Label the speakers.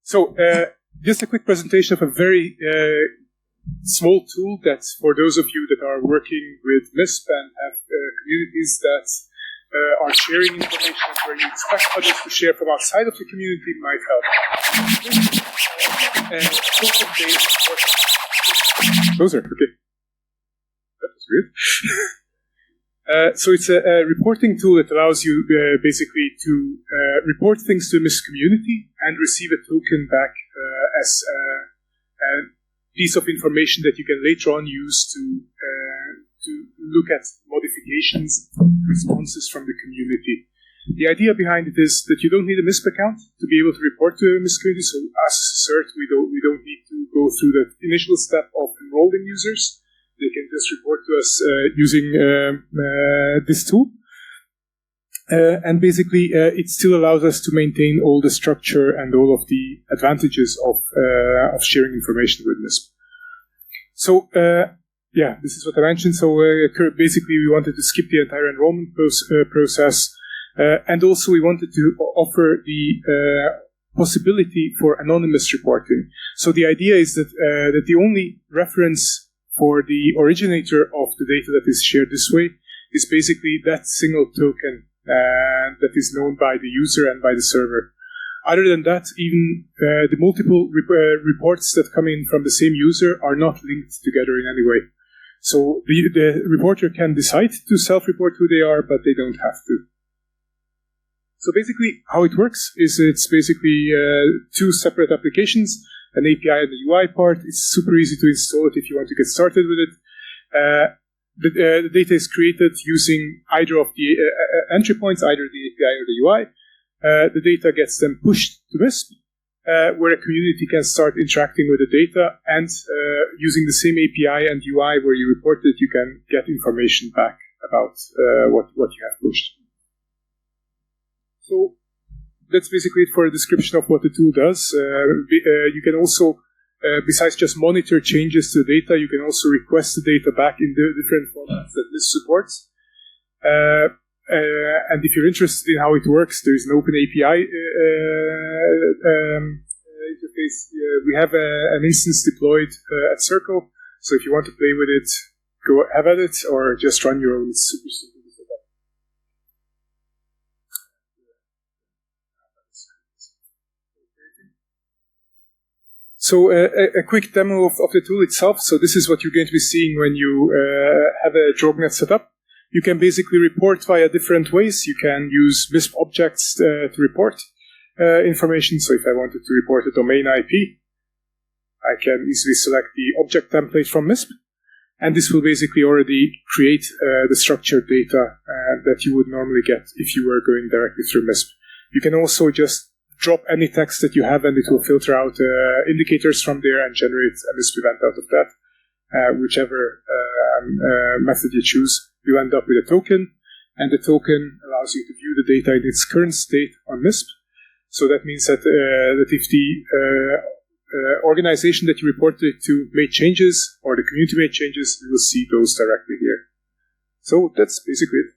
Speaker 1: So, just a quick presentation of a very small tool that, for those of you that are working with MISP and have communities that are sharing information where you expect others to share from outside of the community, might help. Closer, okay. That was weird. So it's a reporting tool that allows you basically to report things to a MISP community and receive a token back as a piece of information that you can later on use to look at modifications, responses from the community. The idea behind it is that you don't need a MISP account to be able to report to a MISP community. So as CERT, we don't need to go through the initial step of enrolling users. They can just report to us using this tool. And basically, it still allows us to maintain all the structure and all of the advantages of sharing information with MISP. So, yeah, this is what I mentioned. So, basically, we wanted to skip the entire enrollment process. And also, we wanted to offer the possibility for anonymous reporting. So, the idea is that the only reference for the originator of the data that is shared this way is basically that single token that is known by the user and by the server. Other than that, even the multiple reports that come in from the same user are not linked together in any way. So the reporter can decide to self-report who they are, but they don't have to. So basically, how it works is it's basically two separate applications, an API and the UI part. It's super easy to install it if you want to get started with it. The data is created using either of the entry points, either the API or the UI. The data gets then pushed to MISP, where a community can start interacting with the data, and using the same API and UI where you report it, you can get information back about what you have pushed. So that's basically it for a description of what the tool does. You can also, besides just monitor changes to the data, you can also request the data back in the different formats that this supports. And if you're interested in how it works, there is an open API interface. We have an instance deployed at Circle, so if you want to play with it, go have at it, or just run your own. It's super simple to set up. So a quick demo of the tool itself. So this is what you're going to be seeing when you have a Draugnet set up. You can basically report via different ways. You can use MISP objects to report information. So if I wanted to report a domain IP, I can easily select the object template from MISP. And this will basically already create the structured data that you would normally get if you were going directly through MISP. You can also just drop any text that you have, and it will filter out indicators from there and generate a MISP event out of that. Whichever method you choose, you end up with a token, and the token allows you to view the data in its current state on MISP. So that means that if the organization that you reported to made changes, or the community made changes, you will see those directly here. So that's basically it.